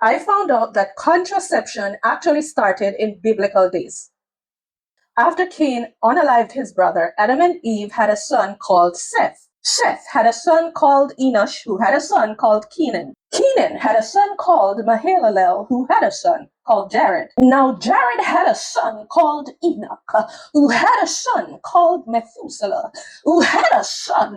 I found out that contraception actually started in biblical days. After Cain unalived his brother, Adam and Eve had a son called Seth. Seth had a son called Enosh, who had a son called Kenan. Kenan had a son called Mahalalel, who had a son called Jared. Now, Jared had a son called Enoch, who had a son called Methuselah, who had a son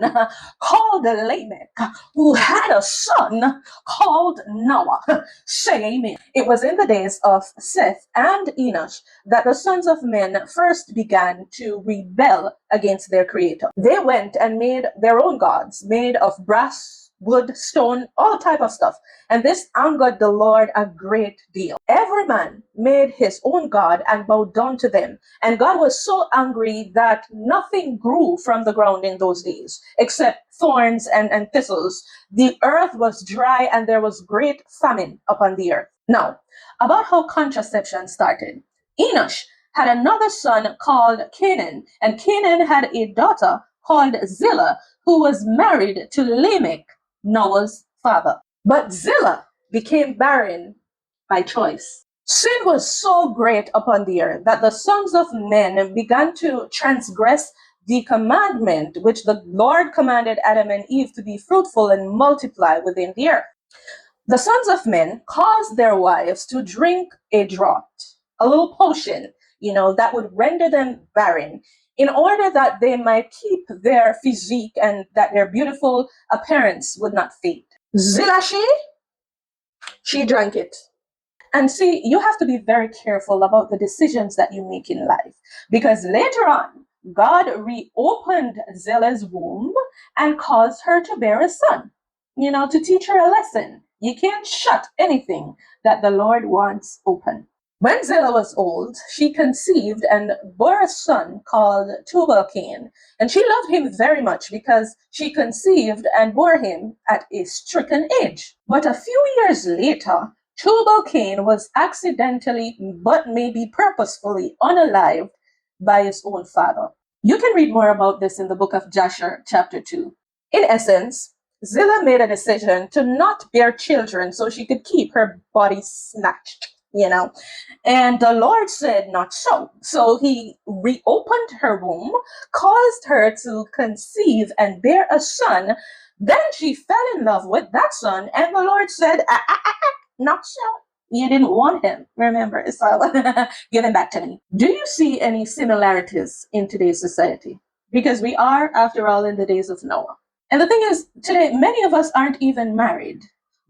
called Lamech, who had a son called Noah. Say amen. It was in the days of Seth and Enosh that the sons of men first began to rebel against their creator. They went and made their own gods, made of brass, wood, stone, all type of stuff. And this angered the Lord a great deal. Every man made his own god and bowed down to them. And God was so angry that nothing grew from the ground in those days except thorns and thistles. The earth was dry and there was great famine upon the earth. Now, about how contraception started. Enosh had another son called Canaan, and Canaan had a daughter called Zillah, who was married to Lamech, Noah's father. But Zillah became barren by choice. Sin was so great upon the earth that the sons of men began to transgress the commandment which the Lord commanded Adam and Eve to be fruitful and multiply within the earth. The sons of men caused their wives to drink a draught, a little potion, that would render them barren, in order that they might keep their physique and that their beautiful appearance would not fade. Zilashi, she drank it. And see, you have to be very careful about the decisions that you make in life, because later on, God reopened Zillah's womb and caused her to bear a son, to teach her a lesson. You can't shut anything that the Lord wants open. When Zillah was old, she conceived and bore a son called Tubal-Cain, and she loved him very much because she conceived and bore him at a stricken age. But a few years later, Tubal-Cain was accidentally, but maybe purposefully, unalived by his own father. You can read more about this in the book of Jasher, chapter 2. In essence, Zillah made a decision to not bear children so she could keep her body snatched, And the Lord said, not so. So he reopened her womb, caused her to conceive and bear a son. Then she fell in love with that son, and the Lord said, not so. You didn't want him, remember, so give him back to me. Do you see any similarities in today's society? Because we are, after all, in the days of Noah. And the thing is, today, many of us aren't even married.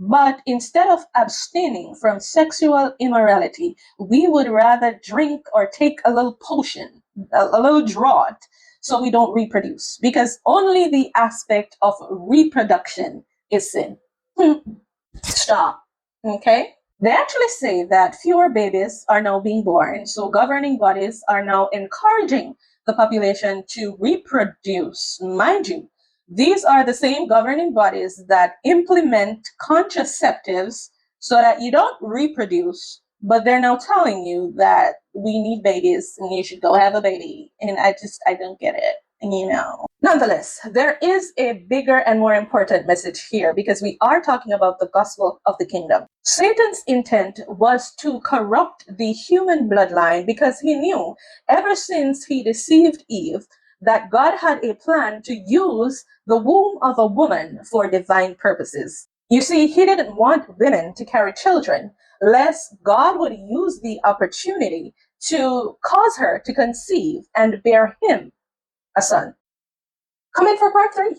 But instead of abstaining from sexual immorality, we would rather drink or take a little potion, a little draught, so we don't reproduce. Because only the aspect of reproduction is sin. Stop. Okay? They actually say that fewer babies are now being born, so governing bodies are now encouraging the population to reproduce. Mind you, these are the same governing bodies that implement contraceptives so that you don't reproduce, but they're now telling you that we need babies and you should go have a baby. And I don't get it, Nonetheless, there is a bigger and more important message here because we are talking about the gospel of the kingdom. Satan's intent was to corrupt the human bloodline because he knew ever since he deceived Eve that God had a plan to use the womb of a woman for divine purposes. You see, he didn't want women to carry children, lest God would use the opportunity to cause her to conceive and bear him a son. Come in for part 3.